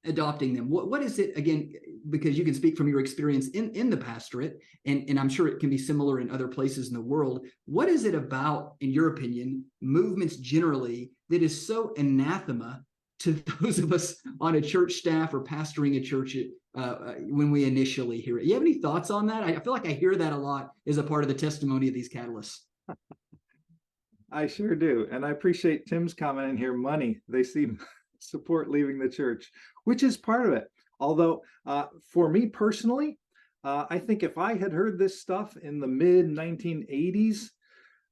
Speaker 1: adopting them. What is it, again, because you can speak from your experience in the pastorate, and I'm sure it can be similar in other places in the world. What is it about, in your opinion, movements generally that is so anathema to those of us on a church staff or pastoring a church when we initially hear it? You have any thoughts on that? I feel like I hear that a lot as a part of the testimony of these catalysts.
Speaker 2: I sure do. And I appreciate Tim's comment in here, money. They see support leaving the church, which is part of it. Although for me personally, I think if I had heard this stuff in the mid 1980s,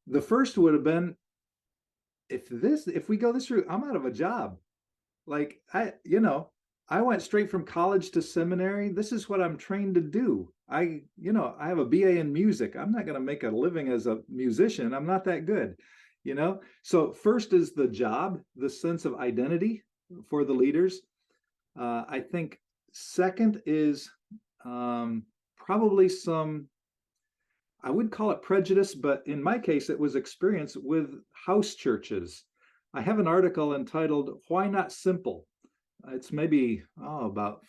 Speaker 2: the first would have been, if we go this route, I'm out of a job. Like I went straight from college to seminary. This is what I'm trained to do. I have a BA in music. I'm not going to make a living as a musician. I'm not that good. So first is the job, the sense of identity for the leaders. I think second is probably some, I would call it prejudice, but in my case, it was experience with house churches. I have an article entitled, Why Not Simple? It's maybe about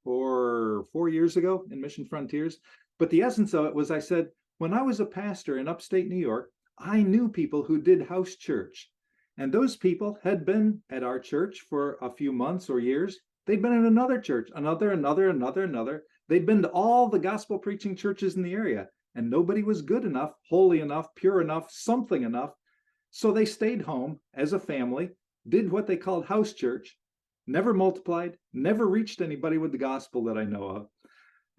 Speaker 2: four years ago in Mission Frontiers. But the essence of it was, I said, when I was a pastor in upstate New York, I knew people who did house church. And those people had been at our church for a few months or years. They'd been in another church, another. They'd been to all the gospel preaching churches in the area, and nobody was good enough, holy enough, pure enough, something enough. So they stayed home as a family did what they called house church, never multiplied, never reached anybody with the gospel that I know of.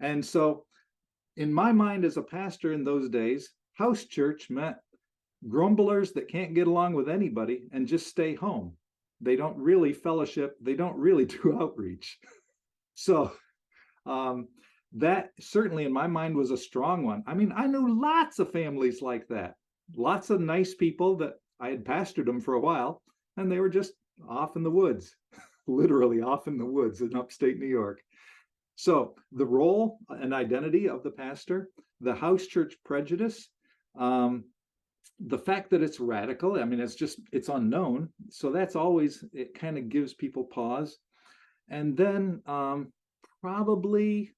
Speaker 2: And so in my mind as a pastor in those days, house church meant grumblers that can't get along with anybody and just stay home. They don't really fellowship. They don't really do outreach. So that certainly in my mind was a strong one. I mean, I knew lots of families like that, lots of nice people that I had pastored them for a while, and they were just off in the woods, literally off in the woods in upstate New York. So the role and identity of the pastor, the house church prejudice, the fact that it's radical, I mean, it's unknown. So that's always, it kind of gives people pause. And then probably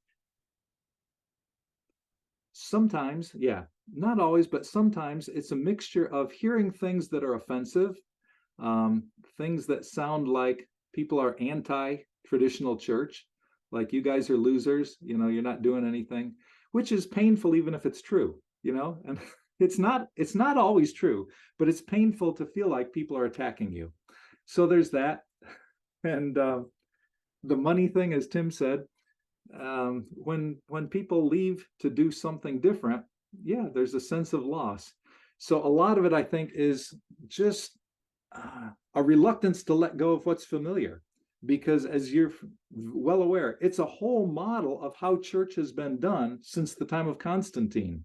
Speaker 2: sometimes, yeah, not always, but sometimes it's a mixture of hearing things that are offensive, things that sound like people are anti-traditional church, like you guys are losers, you know, you're not doing anything, which is painful even if it's true, you know, and it's not always true, but it's painful to feel like people are attacking you. So there's that. And the money thing, as Tim said, when people leave to do something different, yeah, there's a sense of loss. So a lot of it, I think, is just a reluctance to let go of what's familiar, because as you're well aware, it's a whole model of how church has been done since the time of Constantine.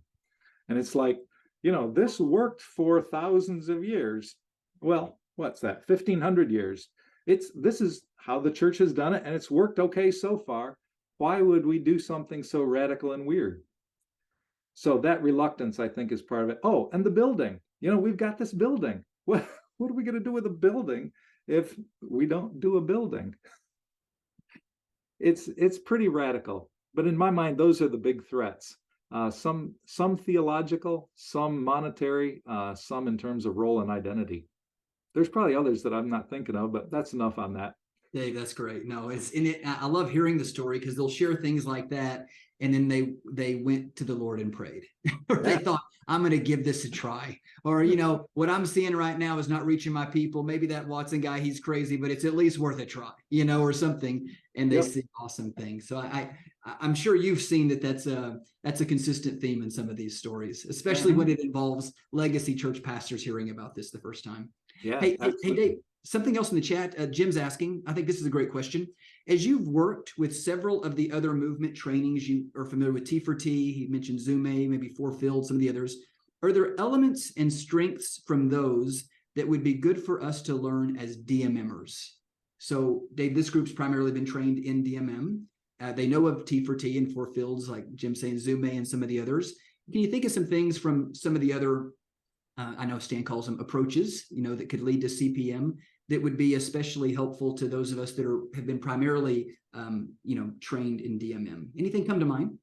Speaker 2: And it's like, you know, this worked for thousands of years. Well, what's that? 1,500 years. This is how the church has done it, and it's worked okay so far. Why would we do something so radical and weird? So that reluctance, I think, is part of it. Oh, and the building. You know, we've got this building. What are we going to do with a building if we don't do a building? It's pretty radical. But in my mind, those are the big threats. Some theological, some monetary, some in terms of role and identity. There's probably others that I'm not thinking of, but that's enough on that.
Speaker 1: Dave, that's great. No, it's in it. I love hearing the story because they'll share things like that, and then they went to the Lord and prayed, or they thought, I'm going to give this a try, or you know, what I'm seeing right now is not reaching my people. Maybe that Watson guy, he's crazy, but it's at least worth a try, you know, or something. And they see awesome things. So I'm sure you've seen that's a consistent theme in some of these stories, especially when it involves legacy church pastors hearing about this the first time.
Speaker 2: Yeah.
Speaker 1: Hey, Dave. Something else in the chat, Jim's asking, I think this is a great question. As you've worked with several of the other movement trainings, you are familiar with T4T, he mentioned Zume, maybe Four Field, some of the others. Are there elements and strengths from those that would be good for us to learn as DMMers? So Dave, this group's primarily been trained in DMM. They know of T4T and Four Fields, like Jim saying Zume and some of the others. Can you think of some things from some of the other, I know Stan calls them approaches, you know, that could lead to CPM, that would be especially helpful to those of us that have been primarily, you know, trained in DMM? Anything come to mind?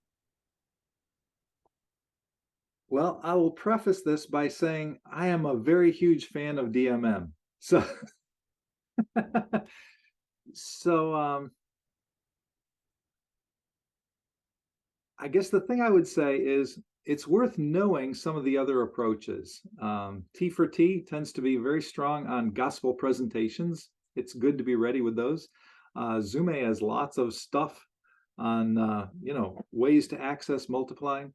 Speaker 2: Well, I will preface this by saying I am a very huge fan of DMM. So, I guess the thing I would say is it's worth knowing some of the other approaches. T4T tends to be very strong on gospel presentations. It's good to be ready with those. Zume has lots of stuff on, you know, ways to access multiplying.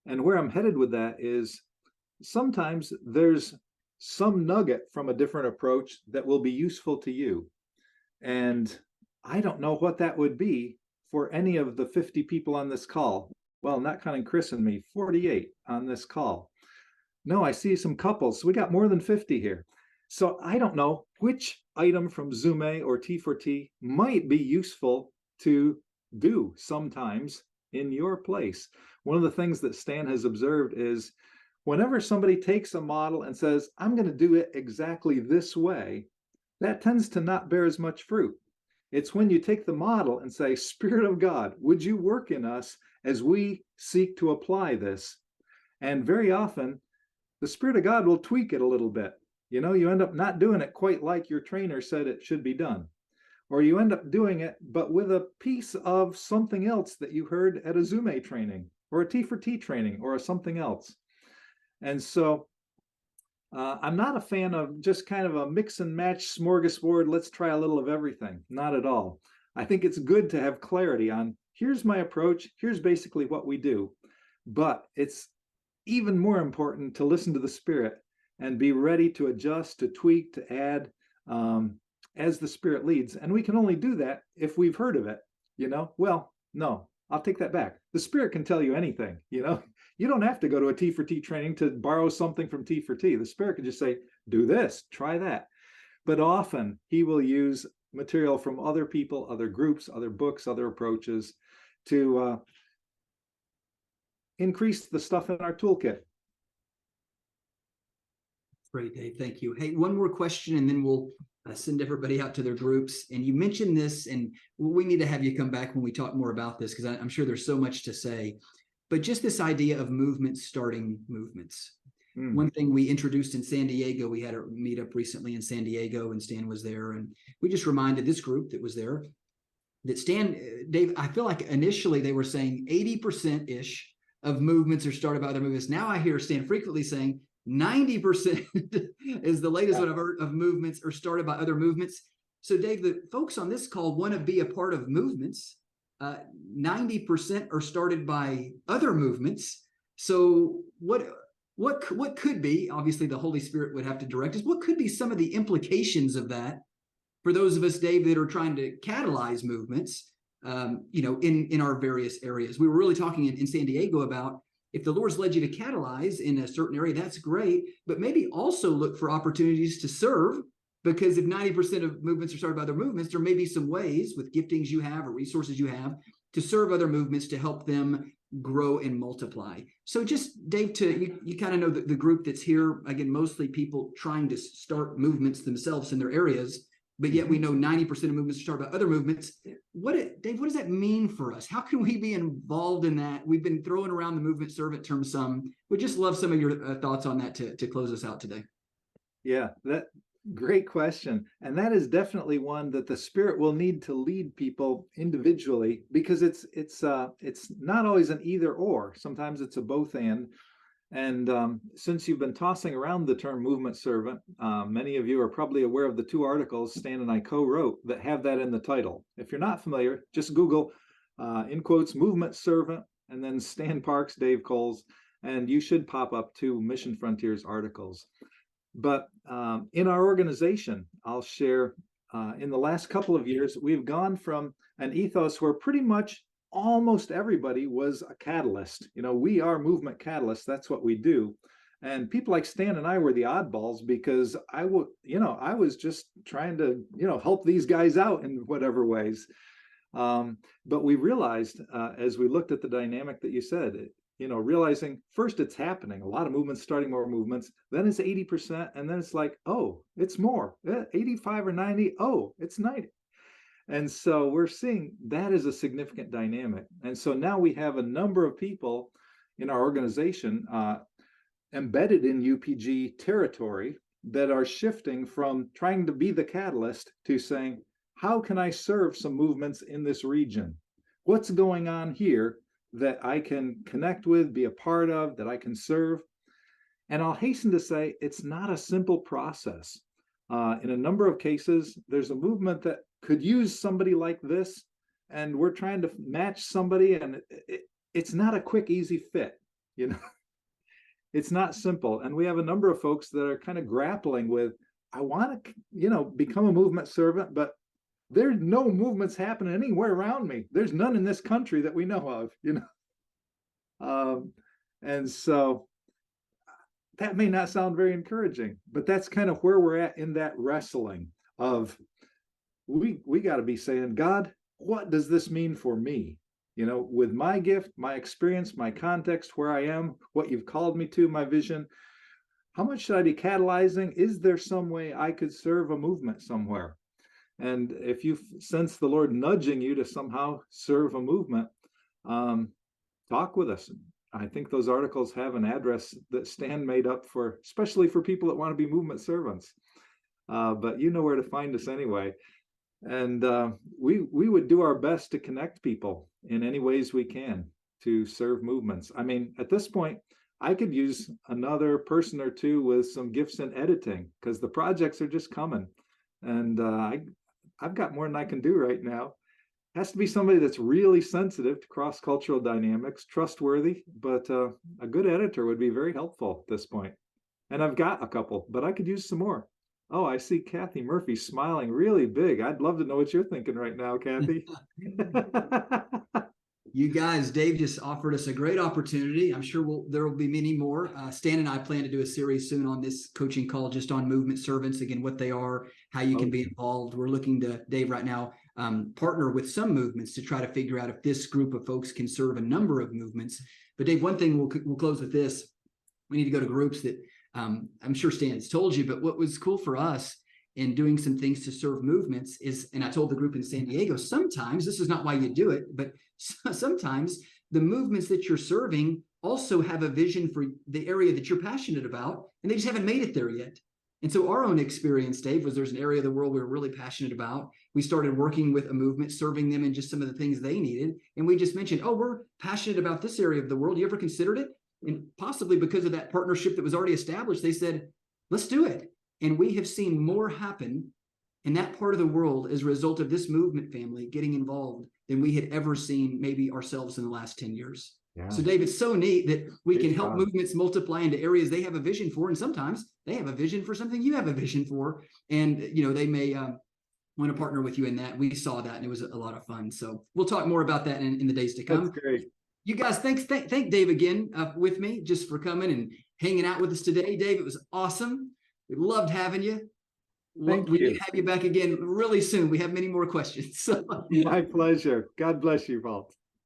Speaker 2: And where I'm headed with that is sometimes there's some nugget from a different approach that will be useful to you. And I don't know what that would be for any of the 50 people on this call. Well, not counting Chris and me, 48 on this call. No, I see some couples. So we got more than 50 here. So I don't know which item from Zume or T4T might be useful to do sometimes in your place. One of the things that Stan has observed is whenever somebody takes a model and says, I'm going to do it exactly this way, that tends to not bear as much fruit. It's when you take the model and say, Spirit of God, would you work in us as we seek to apply this? And very often, the Spirit of God will tweak it a little bit. You know, you end up not doing it quite like your trainer said it should be done. Or you end up doing it, but with a piece of something else that you heard at a Zume training, or a T4T training, or something else. And so I'm not a fan of just kind of a mix and match smorgasbord. Let's try a little of everything. Not at all. I think it's good to have clarity on here's my approach. Here's basically what we do. But it's even more important to listen to the Spirit and be ready to adjust, to tweak, to add as the Spirit leads. And we can only do that if we've heard of it. Well, no, I'll take that back. The Spirit can tell you anything. You don't have to go to a T4T training to borrow something from T4T. The Spirit can just say, do this, try that. But often he will use material from other people, other groups, other books, other approaches to increase the stuff in our toolkit.
Speaker 1: Great, Dave. Thank you. Hey, one more question, and then we'll send everybody out to their groups. And you mentioned this, and we need to have you come back when we talk more about this, because I'm sure there's so much to say. But just this idea of movements starting movements. One thing we introduced in San Diego, we had a meetup recently in San Diego, and Stan was there. And we just reminded this group that was there that Dave, I feel like initially they were saying 80%-ish of movements are started by other movements. Now I hear Stan frequently saying 90% is the latest one I've heard of movements are started by other movements. So Dave, the folks on this call want to be a part of movements. 90% are started by other movements. So what could be, obviously the Holy Spirit would have to direct us, what could be some of the implications of that for those of us, Dave, that are trying to catalyze movements, in our various areas? We were really talking in San Diego about if the Lord's led you to catalyze in a certain area, that's great, but maybe also look for opportunities to serve, because if 90% of movements are started by other movements, there may be some ways with giftings you have or resources you have to serve other movements to help them grow and multiply. So just, Dave, you kind of know the group that's here, again, mostly people trying to start movements themselves in their areas, but yet we know 90% of movements are started by other movements. Dave, what does that mean for us? How can we be involved in that? We've been throwing around the movement servant term some. We'd just love some of your thoughts on that to close us out today.
Speaker 2: Yeah, great question. And that is definitely one that the Spirit will need to lead people individually, because it's not always an either or. Sometimes it's a both and. And since you've been tossing around the term movement servant, many of you are probably aware of the 2 articles Stan and I co-wrote that have that in the title. If you're not familiar, just Google, in quotes, movement servant, and then Stan Parks, Dave Coles, and you should pop up 2 Mission Frontiers articles. But in our organization, I'll share, in the last couple of years, we've gone from an ethos where pretty much almost everybody was a catalyst. We are movement catalysts. That's what we do. And people like Stan and I were the oddballs, because I was just trying to, help these guys out in whatever ways. But we realized as we looked at the dynamic that you said, realizing first it's happening, a lot of movements, starting more movements, then it's 80%. And then it's like, oh, it's more, 85 or 90. Oh, it's 90. And so we're seeing that is a significant dynamic. And so now we have a number of people in our organization embedded in UPG territory that are shifting from trying to be the catalyst to saying, how can I serve some movements in this region? What's going on here that I can connect with, be a part of, that I can serve? And I'll hasten to say, it's not a simple process. In a number of cases, there's a movement that could use somebody like this, and we're trying to match somebody, and it's not a quick, easy fit. It's not simple. And we have a number of folks that are kind of grappling with, I want to, become a movement servant, but there's no movements happening anywhere around me. There's none in this country that we know of, and so that may not sound very encouraging, but that's kind of where we're at in that wrestling of, we got to be saying, God, what does this mean for me? With my gift, my experience, my context, where I am, what you've called me to, my vision, how much should I be catalyzing? Is there some way I could serve a movement somewhere? And if you sense the Lord nudging you to somehow serve a movement, talk with us. I think those articles have an address that Stan made up for, especially for people that want to be movement servants. But you know where to find us anyway. And we would do our best to connect people in any ways we can to serve movements. I mean, at this point, I could use another person or two with some gifts in editing because the projects are just coming. And I've got more than I can do right now. Has to be somebody that's really sensitive to cross-cultural dynamics, trustworthy, but a good editor would be very helpful at this point. And I've got a couple, but I could use some more. Oh, I see Kathy Murphy smiling really big. I'd love to know what you're thinking right now, Kathy.
Speaker 1: You guys, Dave just offered us a great opportunity. I'm sure there will be many more. Stan and I plan to do a series soon on this coaching call, just on movement servants, again, what they are, how you can be involved. We're looking to, Dave, right now, partner with some movements to try to figure out if this group of folks can serve a number of movements. But Dave, one thing we'll close with this. We need to go to groups that I'm sure Stan's told you, but what was cool for us in doing some things to serve movements is, and I told the group in San Diego, sometimes, this is not why you do it, but sometimes the movements that you're serving also have a vision for the area that you're passionate about, and they just haven't made it there yet. And so our own experience, Dave, was there's an area of the world we were really passionate about. We started working with a movement, serving them in just some of the things they needed. And we just mentioned, oh, we're passionate about this area of the world. You ever considered it? And possibly because of that partnership that was already established, they said, let's do it. And we have seen more happen in that part of the world as a result of this movement family getting involved than we had ever seen maybe ourselves in the last 10 years. Yeah. So Dave, it's so neat that we can help movements multiply into areas they have a vision for. And sometimes they have a vision for something you have a vision for. And, they may want to partner with you in that. We saw that and it was a lot of fun. So we'll talk more about that in the days to come.
Speaker 2: That's great.
Speaker 1: You guys, thank Dave again with me just for coming and hanging out with us today. Dave, it was awesome. We loved having you.
Speaker 2: Thank you.
Speaker 1: We need to have you back again really soon. We have many more questions.
Speaker 2: My pleasure. God bless you, Paul.